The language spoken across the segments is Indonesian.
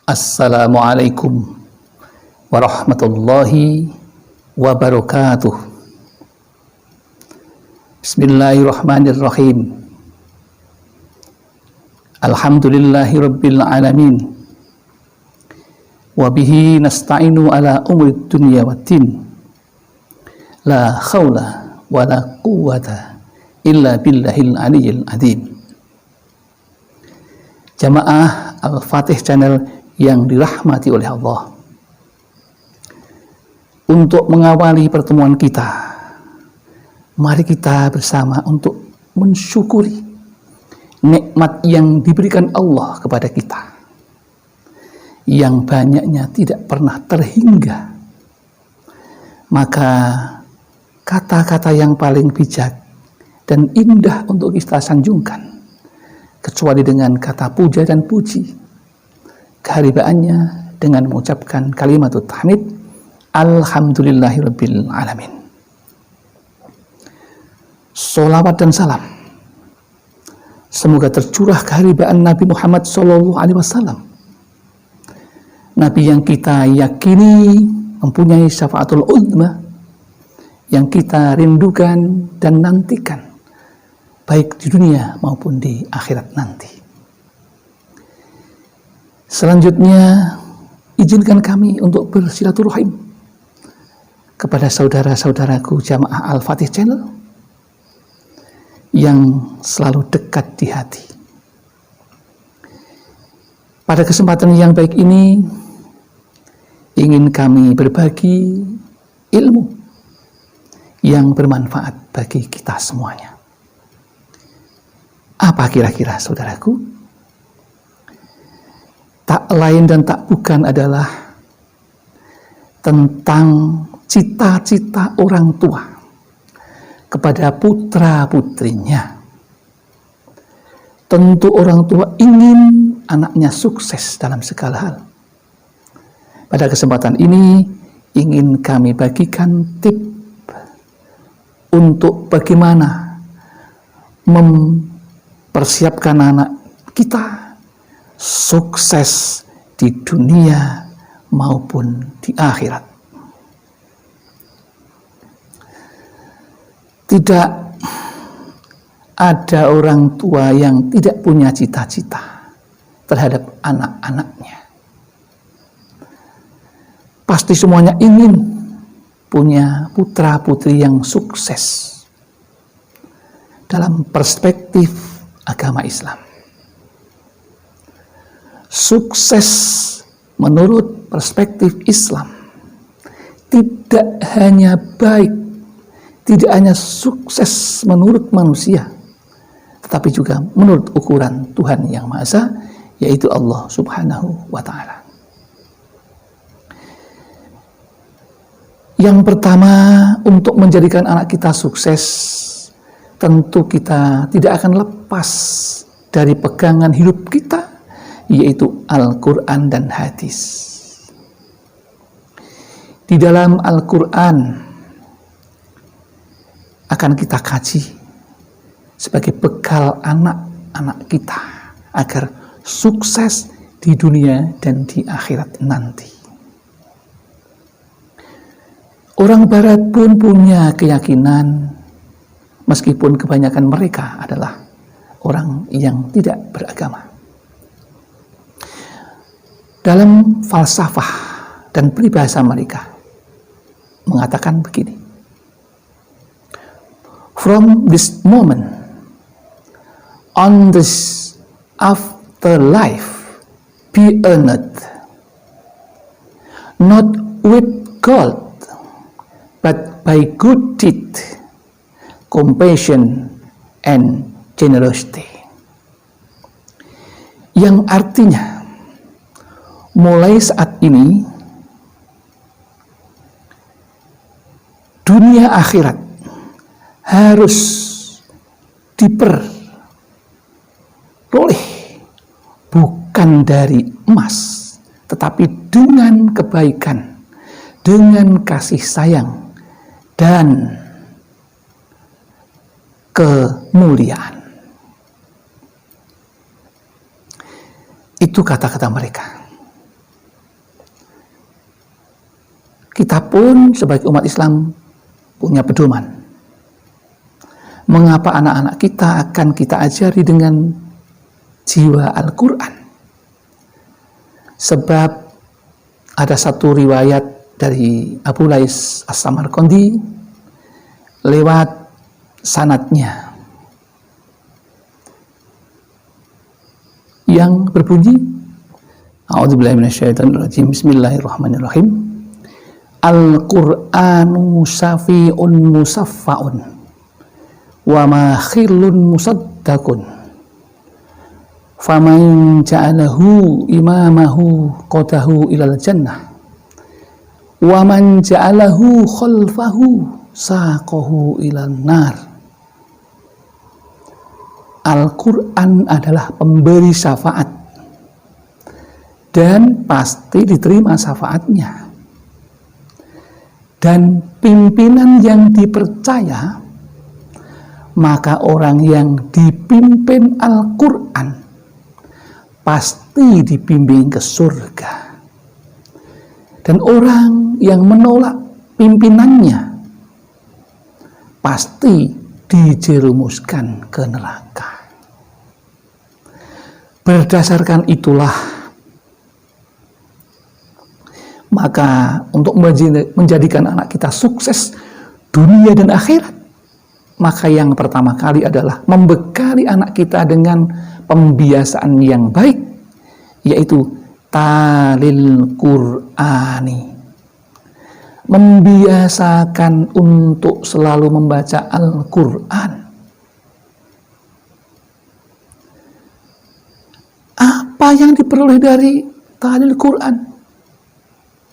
Assalamualaikum warahmatullahi wabarakatuh. Bismillahirrahmanirrahim. Alhamdulillahi rabbil alamin. Wabihi nasta'inu ala umuri dunya waddin. La khawla wa la quwwata illa billahil aliyyil azim. Jamaah Al-Fatih Channel yang dirahmati oleh Allah, untuk mengawali pertemuan kita, mari kita bersama untuk mensyukuri nikmat yang diberikan Allah kepada kita, yang banyaknya tidak pernah terhingga. Maka kata-kata yang paling bijak dan indah untuk kita sanjungkan, kecuali dengan kata puja dan puji, keharibaannya dengan mengucapkan kalimat tahmid, alhamdulillahirabbil alamin. Sholawat dan salam semoga tercurah keharibaan Nabi Muhammad SAW, Nabi yang kita yakini mempunyai syafaatul uzma, yang kita rindukan dan nantikan baik di dunia maupun di akhirat nanti. Selanjutnya, izinkan kami untuk bersilaturahim kepada saudara-saudaraku jamaah Al-Fatih Channel yang selalu dekat di hati. Pada kesempatan yang baik ini, ingin kami berbagi ilmu yang bermanfaat bagi kita semuanya. Apa kira-kira, saudaraku? Tak lain dan tak bukan adalah tentang cita-cita orang tua kepada putra-putrinya. Tentu orang tua ingin anaknya sukses dalam segala hal. Pada kesempatan ini ingin kami bagikan tip untuk bagaimana mempersiapkan anak kita sukses di dunia maupun di akhirat. Tidak ada orang tua yang tidak punya cita-cita terhadap anak-anaknya. Pasti semuanya ingin punya putra-putri yang sukses dalam perspektif agama Islam. Sukses menurut perspektif Islam tidak hanya baik, tidak hanya sukses menurut manusia, tetapi juga menurut ukuran Tuhan Yang Maha Esa, yaitu Allah Subhanahu wa Ta'ala. Yang pertama, untuk menjadikan anak kita sukses, tentu kita tidak akan lepas dari pegangan hidup kita, yaitu Al-Quran dan hadis. Di dalam Al-Quran akan kita kaji sebagai bekal anak-anak kita agar sukses di dunia dan di akhirat nanti. Orang Barat pun punya keyakinan, meskipun kebanyakan mereka adalah orang yang tidak beragama. Dalam falsafah dan peribahasa mereka mengatakan begini: from this moment on, this afterlife be earned not with gold but by good deed, compassion and generosity. Yang artinya, mulai saat ini dunia akhirat harus diperoleh bukan dari emas, tetapi dengan kebaikan, dengan kasih sayang dan kemuliaan. Itu kata-kata mereka. kita pun sebagai umat Islam punya pedoman. Mengapa anak-anak kita akan kita ajari dengan jiwa Al-Quran? Sebab ada satu riwayat dari Abu Lais As-Samarqandi lewat sanadnya yang berbunyi, A'udzubillahi minasyaitonirrajim, Bismillahirrahmanirrahim. Al-Qur'anu syafi'un musaffa'un wa ma khillun musaddaqun faman ja'alahu imamahu qadahu ilal jannah wa man ja'alahu khalfahu saqahu ilan nar. Al-Quran adalah pemberi syafaat dan pasti diterima syafaatnya, dan pimpinan yang dipercaya, maka orang yang dipimpin Al-Quran pasti dibimbing ke surga, dan orang yang menolak pimpinannya pasti dijerumuskan ke neraka. Berdasarkan itulah, maka untuk menjadikan anak kita sukses dunia dan akhirat, maka yang pertama kali adalah membekali anak kita dengan pembiasaan yang baik, yaitu talil Qur'ani. Membiasakan untuk selalu membaca Al-Quran. Apa yang diperoleh dari talil Quran?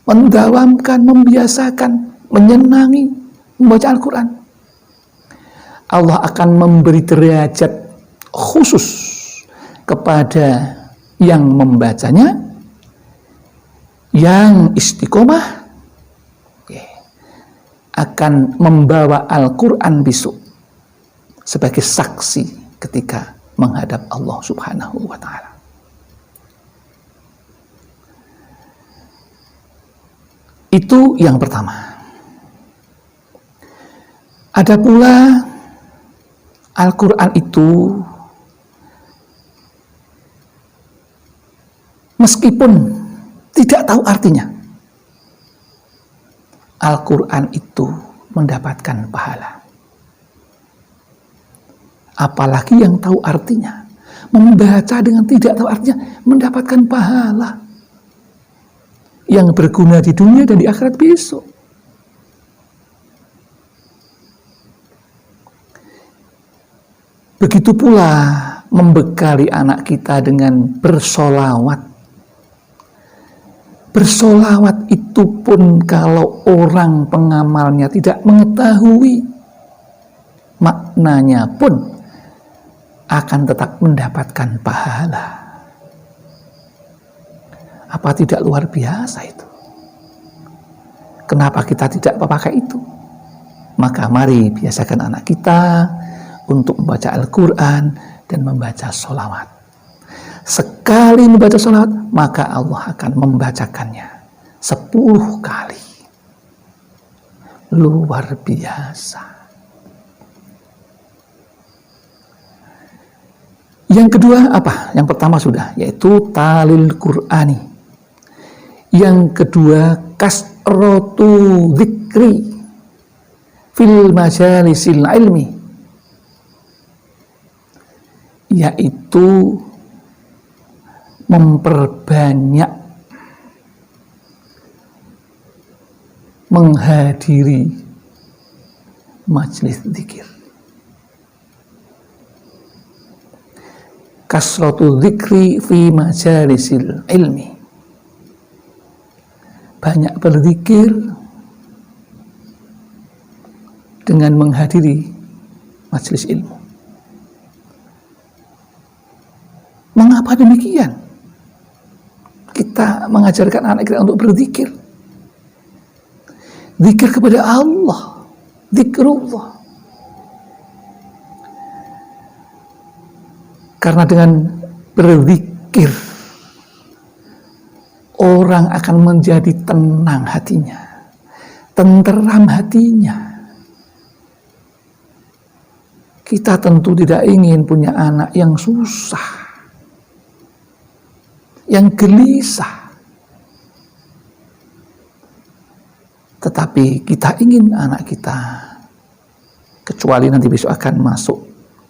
Mendawamkan, membiasakan, menyenangi membaca Al-Quran. Allah akan memberi derajat khusus kepada yang membacanya, yang istiqomah akan membawa Al-Quran besok sebagai saksi ketika menghadap Allah Subhanahu wa Ta'ala. Itu yang pertama. Ada pula Al-Quran itu meskipun tidak tahu artinya, Al-Quran itu mendapatkan pahala. Apalagi yang tahu artinya, membaca dengan tidak tahu artinya mendapatkan pahala yang berguna di dunia dan di akhirat besok. Begitu pula membekali anak kita dengan bersolawat. Bersolawat itu pun kalau orang pengamalnya tidak mengetahui maknanya pun akan tetap mendapatkan pahala. Apa tidak luar biasa itu? Kenapa kita tidak memakai itu? Maka mari biasakan anak kita untuk membaca Al-Quran dan membaca sholawat. Sekali membaca sholawat, maka Allah akan membacakannya 10 kali. Luar biasa. Yang kedua apa? Yang pertama sudah, yaitu talil Qur'ani. Yang kedua, kasratu dzikri fil majalisil ilmi, yaitu memperbanyak menghadiri majelis zikir. Kasratu dzikri fi majalisil ilmi, banyak berzikir dengan menghadiri majelis ilmu. Mengapa demikian? Kita mengajarkan anak kita untuk berzikir. Zikir kepada Allah, zikrullah. Karena dengan berzikir orang akan menjadi tenang hatinya, tenteram hatinya. Kita tentu tidak ingin punya anak yang susah, yang gelisah. Tetapi kita ingin anak kita, kecuali nanti besok akan masuk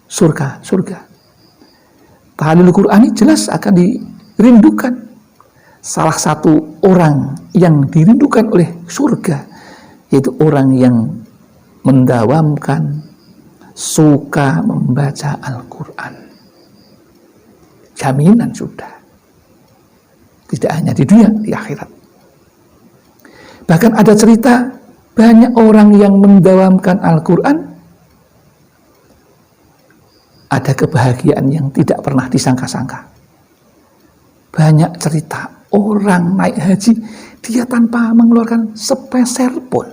surga. Tahlil Qur'ani jelas akan dirindukan. Salah satu orang yang dirindukan oleh surga, yaitu orang yang mendawamkan, suka membaca Al-Quran. Jaminan sudah. Tidak hanya di dunia, di akhirat. Bahkan ada cerita banyak orang yang mendawamkan Al-Quran, ada kebahagiaan yang tidak pernah disangka-sangka. Banyak cerita orang naik haji, dia tanpa mengeluarkan sepeser pun.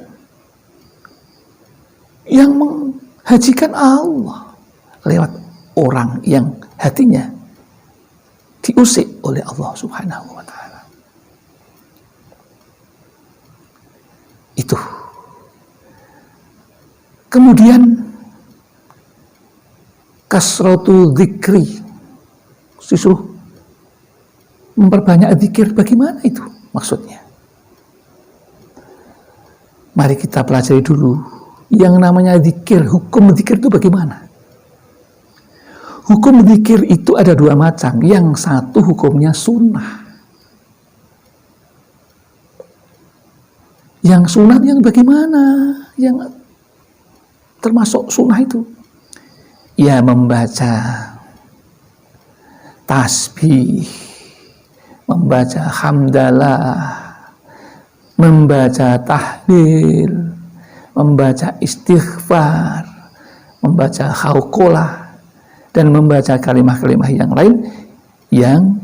Yang menghajikan Allah lewat orang yang hatinya diusik oleh Allah Subhanahu wa ta'ala. Itu. Kemudian kasratu dzikri, disuruh memperbanyak zikir. Bagaimana itu maksudnya? Mari kita pelajari dulu yang namanya zikir. Hukum zikir itu bagaimana? Hukum zikir itu ada dua macam. Yang satu hukumnya sunnah. Yang sunat yang bagaimana? Yang termasuk sunnah itu, ya membaca tasbih, membaca hamdalah, membaca tahlil, membaca istighfar, membaca khauqolah, dan membaca kalimah-kalimah yang lain yang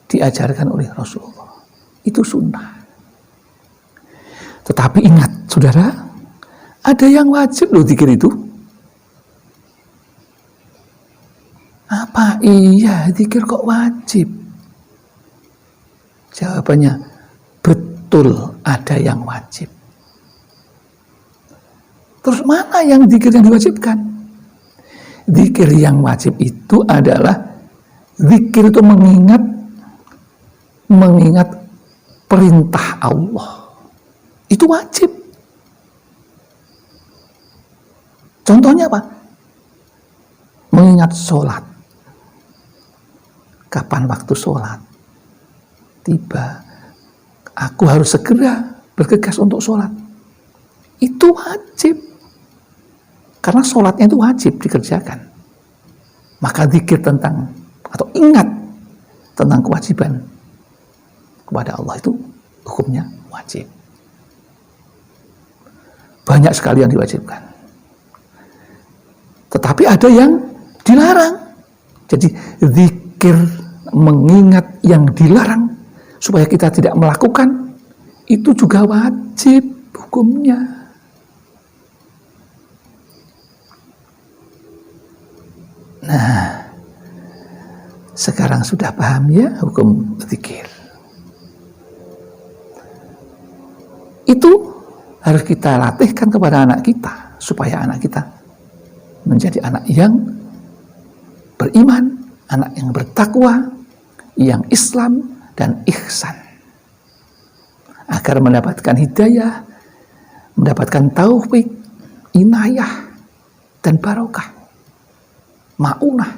diajarkan oleh Rasulullah. Itu sunnah. Tetapi ingat, saudara, ada yang wajib loh zikir itu. Apa iya zikir kok wajib? Jawabannya, betul ada yang wajib. Terus mana yang zikir yang diwajibkan? Zikir yang wajib itu adalah zikir itu mengingat perintah Allah. Itu wajib. Contohnya apa? Mengingat sholat. Kapan waktu sholat tiba, aku harus segera bergegas untuk sholat. Itu wajib. Karena sholatnya itu wajib dikerjakan. Maka zikir tentang, atau ingat tentang kewajiban kepada Allah itu hukumnya wajib. Banyak sekali yang diwajibkan. Tetapi ada yang dilarang. Jadi zikir mengingat yang dilarang supaya kita tidak melakukan, itu juga wajib hukumnya. Nah, sekarang sudah paham ya hukum zikir. Itu harus kita latihkan kepada anak kita, supaya anak kita menjadi anak yang beriman, anak yang bertakwa, yang Islam dan ihsan, agar mendapatkan hidayah, mendapatkan taufik, inayah, dan barokah, ma'unah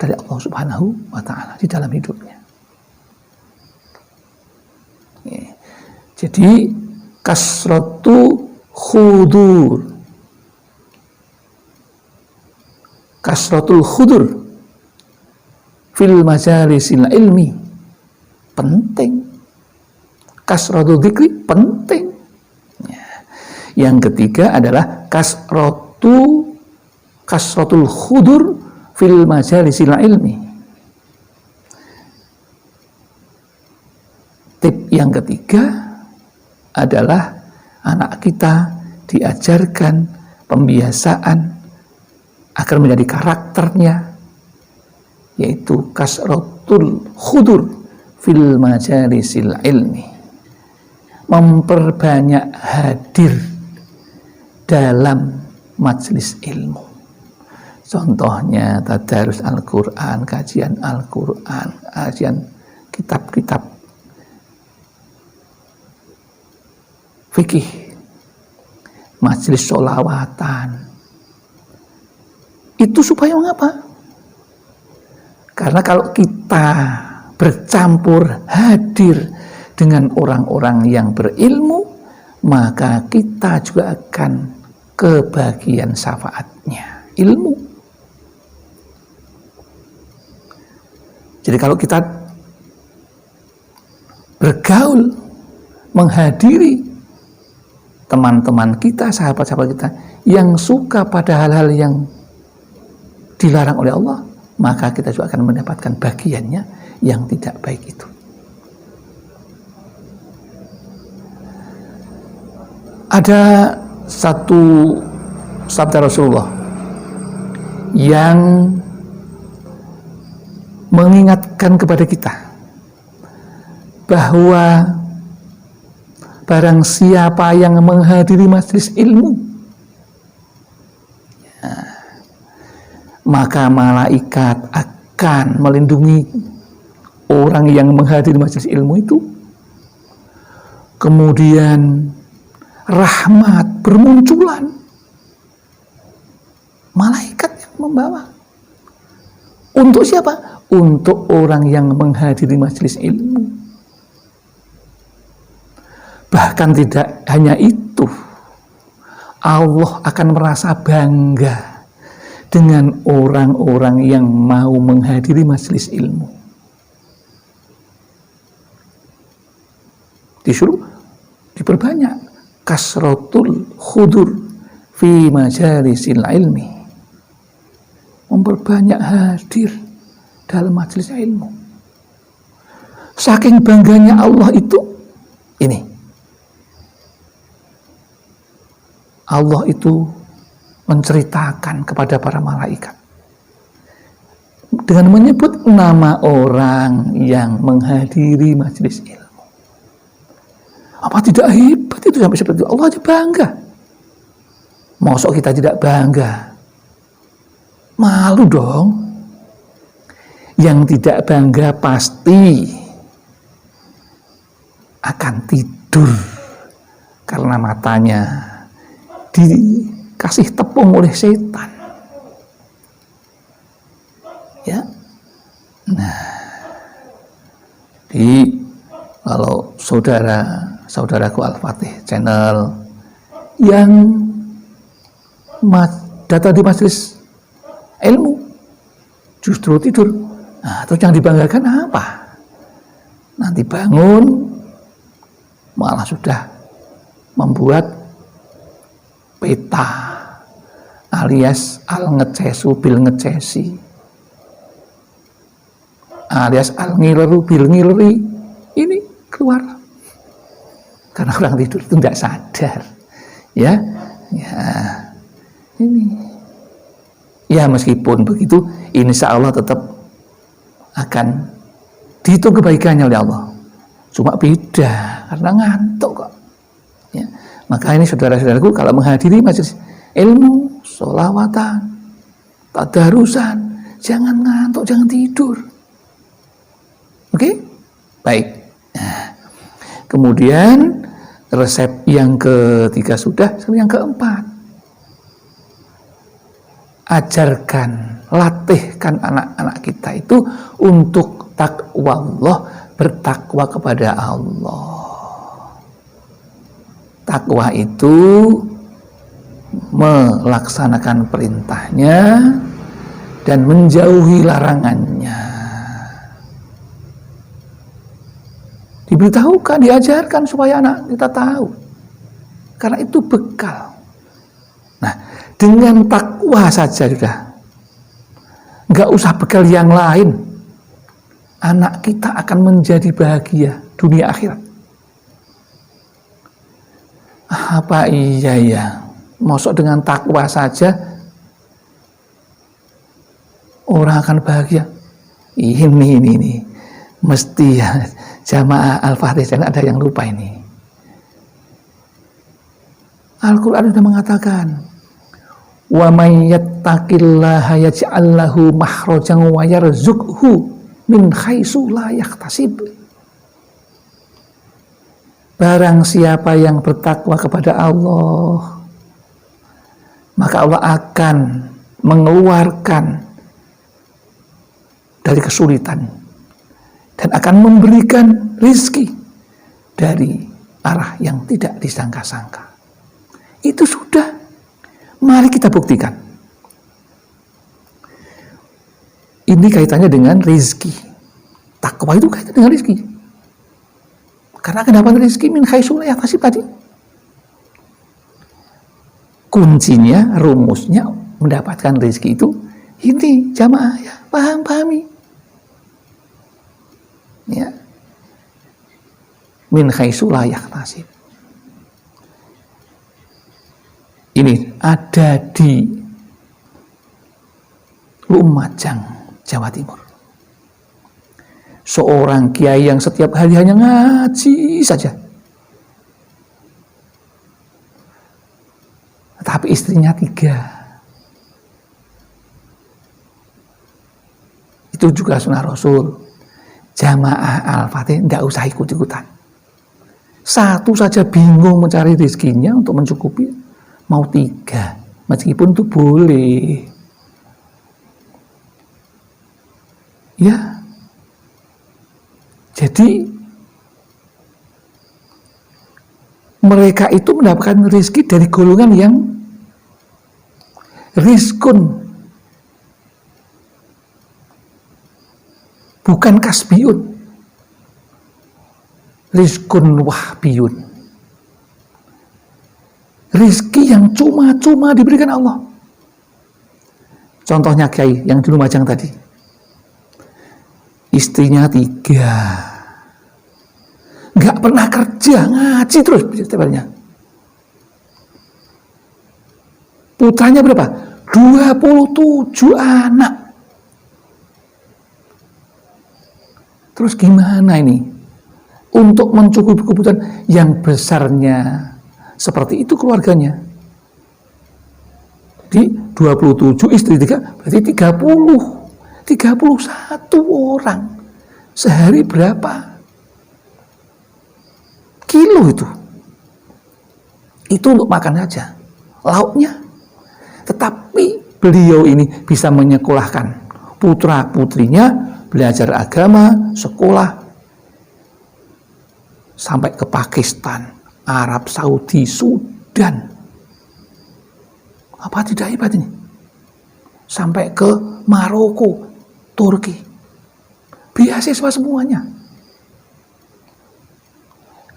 dari Allah Subhanahu wa ta'ala di dalam hidupnya. Jadi kasratu khudur, kasratul khudur fil majalisil ilmi penting. Kasratul dzikri penting. Yang ketiga adalah kasratul khudur fil majalisil ilmi. Tip yang ketiga adalah anak kita diajarkan pembiasaan agar menjadi karakternya, yaitu kasratul khudur fil majalisil ilmi, memperbanyak hadir dalam majelis ilmu. Contohnya tadarus Al-Quran, kajian Al-Quran, kajian kitab-kitab fikih, majelis sholawatan. Itu supaya mengapa? Karena kalau kita bercampur hadir dengan orang-orang yang berilmu, maka kita juga akan kebagian syafaatnya, ilmu. Jadi kalau kita bergaul, menghadiri teman-teman kita, sahabat-sahabat kita yang suka pada hal-hal yang dilarang oleh Allah, maka kita juga akan mendapatkan bagiannya yang tidak baik itu. Ada satu sabda Rasulullah yang mengingatkan kepada kita bahwa barang siapa yang menghadiri majelis ilmu, maka malaikat akan melindungi orang yang menghadiri majelis ilmu itu. Kemudian rahmat bermunculan, malaikat yang membawa. Untuk siapa? Untuk orang yang menghadiri majelis ilmu. Bahkan tidak hanya itu, Allah akan merasa bangga dengan orang-orang yang mau menghadiri majelis ilmu. Disuruh diperbanyak kasratul khudur fi majalisil ilmi, memperbanyak hadir dalam majelis ilmu. Saking bangganya Allah itu, ini Allah itu menceritakan kepada para malaikat dengan menyebut nama orang yang menghadiri majelis ilmu. Apa tidak hebat itu sampai seperti itu? Allah aja bangga. Masa kita tidak bangga? Malu dong. Yang tidak bangga pasti akan tidur karena matanya dikasih tepung oleh setan. Ya. Nah, kalau saudaraku Al-Fatih channel yang datang di majelis ilmu justru tidur, nah, terus yang dibanggakan apa? Nanti bangun malah sudah membuat peta alias al-ngecesu bil ngecesi, alias al-ngileru bil ngileri. Ini keluar karena orang tidur itu tidak sadar, ya ini ya. Meskipun begitu, insya Allah tetap akan dihitung kebaikannya oleh Allah, cuma beda karena ngantuk kok, ya. Maka ini saudara-saudaraku, kalau menghadiri majelis ilmu, sholawatan, tadarusan, jangan ngantuk, jangan tidur. Oke? Baik. Nah, kemudian resep yang ketiga sudah, yang keempat. Ajarkan, latihkan anak-anak kita itu untuk takwa Allah, bertakwa kepada Allah. Takwa itu melaksanakan perintahnya dan menjauhi larangannya. Diberitahukan, diajarkan supaya anak kita tahu. Karena itu bekal. Nah, dengan takwa saja sudah. Nggak usah bekal yang lain. Anak kita akan menjadi bahagia dunia akhirat. Apa iya ya? Masuk dengan takwa saja orang akan bahagia? Ini mesti ya, jamaah Al-Fatih, jangan ada yang lupa ini. Al-Quran sudah mengatakan, wa may yattaqillaha yaj'al lahu makhrajan wa yarzuqhu min haitsu la yahtasib. Barang siapa yang bertakwa kepada Allah, maka Allah akan mengeluarkan dari kesulitan dan akan memberikan rizki dari arah yang tidak disangka-sangka. Itu sudah, mari kita buktikan. Ini kaitannya dengan rizki. Takwa itu kaitannya dengan rizki. Karena akan dapat rizki min haitsu la yahtasib tadi. Kuncinya, rumusnya mendapatkan rizki itu ini jamaah ya, pahami. Ya. Min haitsu la yahtasib. Ini ada di Lumajang, Jawa Timur. Seorang kiai yang setiap hari hanya ngaji saja. Tapi istrinya 3. Itu juga sunnah Rasul. Jamaah Al-Fatih tidak usah ikut-ikutan. Satu saja bingung mencari rezekinya untuk mencukupi, mau 3. Meskipun itu boleh. Ya. Jadi mereka itu mendapatkan rezeki dari golongan yang rizkun, bukan kasbiyun, rizkun wahbiyun, rizki yang cuma-cuma diberikan Allah. Contohnya kiai yang di Lumajang tadi, istrinya 3, nggak pernah kerja, ngaji terus setiap harinya. Putranya berapa? 27 anak. Terus gimana ini untuk mencukupi kebutuhan yang besarnya seperti itu keluarganya? Di 27 istri 3 berarti 31 orang. Sehari berapa kilo itu? Itu untuk makan aja, lauknya. Tetapi beliau ini bisa menyekolahkan putra-putrinya belajar agama, sekolah sampai ke Pakistan, Arab Saudi, Sudan. Apa tidak hebat ini? Sampai ke Maroko, Turki. Beasiswa semuanya.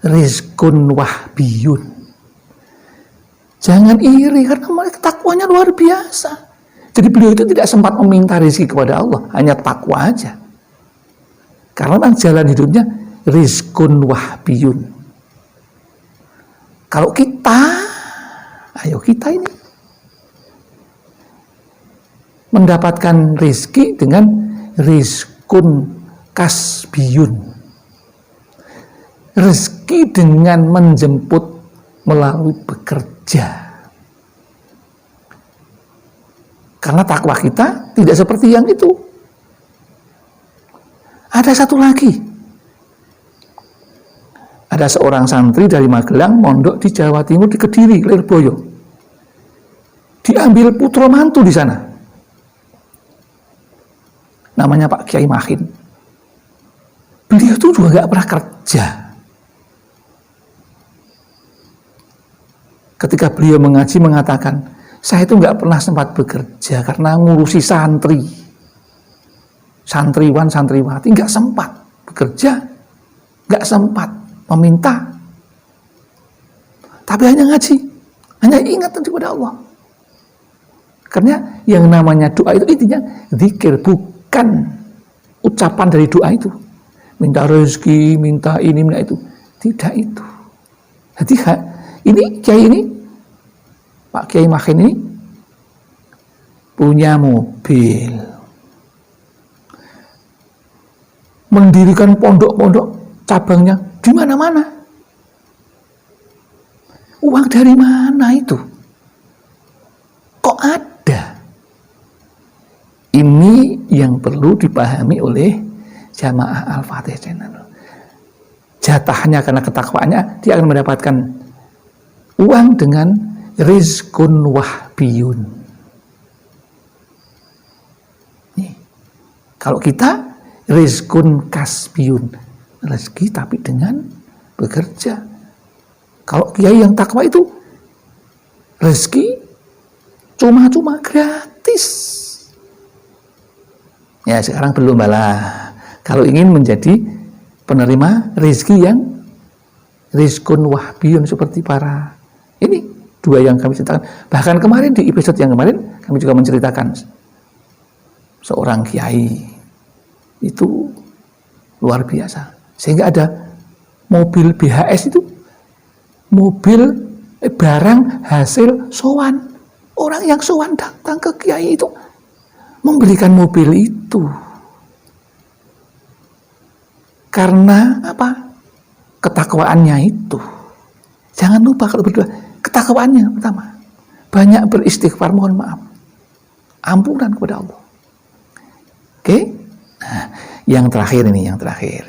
Rizkun wahbiyun. Jangan iri karena mereka takwanya luar biasa. Jadi beliau itu tidak sempat meminta rezeki kepada Allah, hanya takwa aja. Karena memang jalan hidupnya rizkun wahbiyun. Kalau kita, ayo kita ini mendapatkan rezeki dengan rizkun kasbiyun. Rezeki dengan menjemput melalui bekerja. Karena takwa kita tidak seperti yang itu. Ada satu lagi. Ada seorang santri dari Magelang mondok di Jawa Timur, di Kediri, Lirboyo. Diambil putra mantu di sana. Namanya Pak Kiai Mahin. Beliau itu juga gak pernah kerja. Ketika beliau mengaji mengatakan, saya itu nggak pernah sempat bekerja karena ngurusi santri, santriwan, santriwati, nggak sempat bekerja, nggak sempat meminta, tapi hanya ngaji, hanya ingat kepada Allah. Karena yang namanya doa itu intinya zikir, bukan ucapan dari doa itu. Minta rezeki, minta ini, minta itu, tidak itu. Jadi ini kiai ini, Pak Kiai Mahin ini punya mobil, mendirikan pondok-pondok cabangnya di mana-mana. Uang dari mana itu? Kok ada? Ini yang perlu dipahami oleh jamaah Al-Fatih Channel. Jatahnya karena ketakwaannya, dia akan mendapatkan uang dengan rizkun wahbiyun. Nih. Kalau kita rizkun kasbiyun, rezeki tapi dengan bekerja. Kalau kiai yang takwa itu rezeki cuma-cuma gratis. Ya sekarang belum balah. Kalau ingin menjadi penerima rezeki yang rizkun wahbiyun seperti para ini dua yang kami ceritakan. Bahkan kemarin di episode yang kemarin kami juga menceritakan seorang kiai itu luar biasa. Sehingga ada mobil BHS itu mobil barang hasil sowan. Orang yang sowan datang ke kiai itu memberikan mobil itu. Karena apa? Ketakwaannya itu. Jangan lupa kalau berdoa, ketakwaannya pertama. Banyak beristighfar, mohon maaf. Ampunan kepada Allah. Oke? Nah, yang terakhir ini, yang terakhir.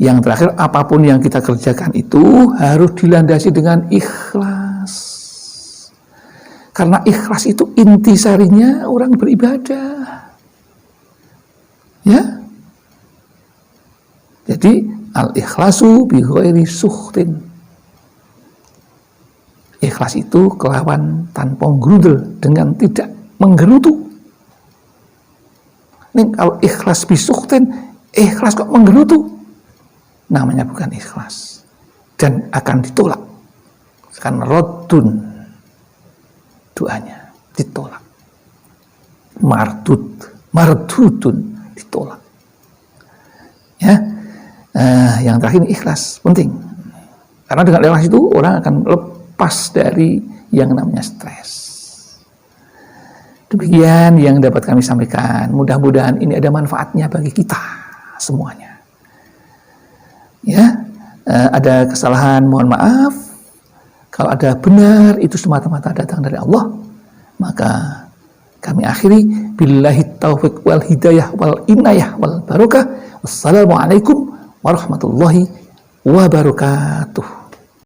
Yang terakhir, apapun yang kita kerjakan itu harus dilandasi dengan ikhlas. Karena ikhlas itu intisarinya orang beribadah. Ya? Jadi al-ikhlasu bi ghairi sukhtin. Ikhlas itu kelawan tanpa grudel, dengan tidak menggerutu. Nih kalau ikhlas bi sukhtin, ikhlas kok menggerutu, namanya bukan ikhlas dan akan ditolak. Akan rodun, doanya ditolak. Mardudun ditolak. Ya. Yang terakhir ikhlas, penting. Karena dengan ikhlas itu orang akan lepas dari yang namanya stres. Demikian yang dapat kami sampaikan. Mudah-mudahan ini ada manfaatnya bagi kita semuanya. Ya, ada kesalahan mohon maaf. Kalau ada benar itu semata-mata datang dari Allah, maka kami akhiri billahi taufiq wal hidayah wal inayah wal barakah. Wassalamualaikum warahmatullahi wabarakatuh.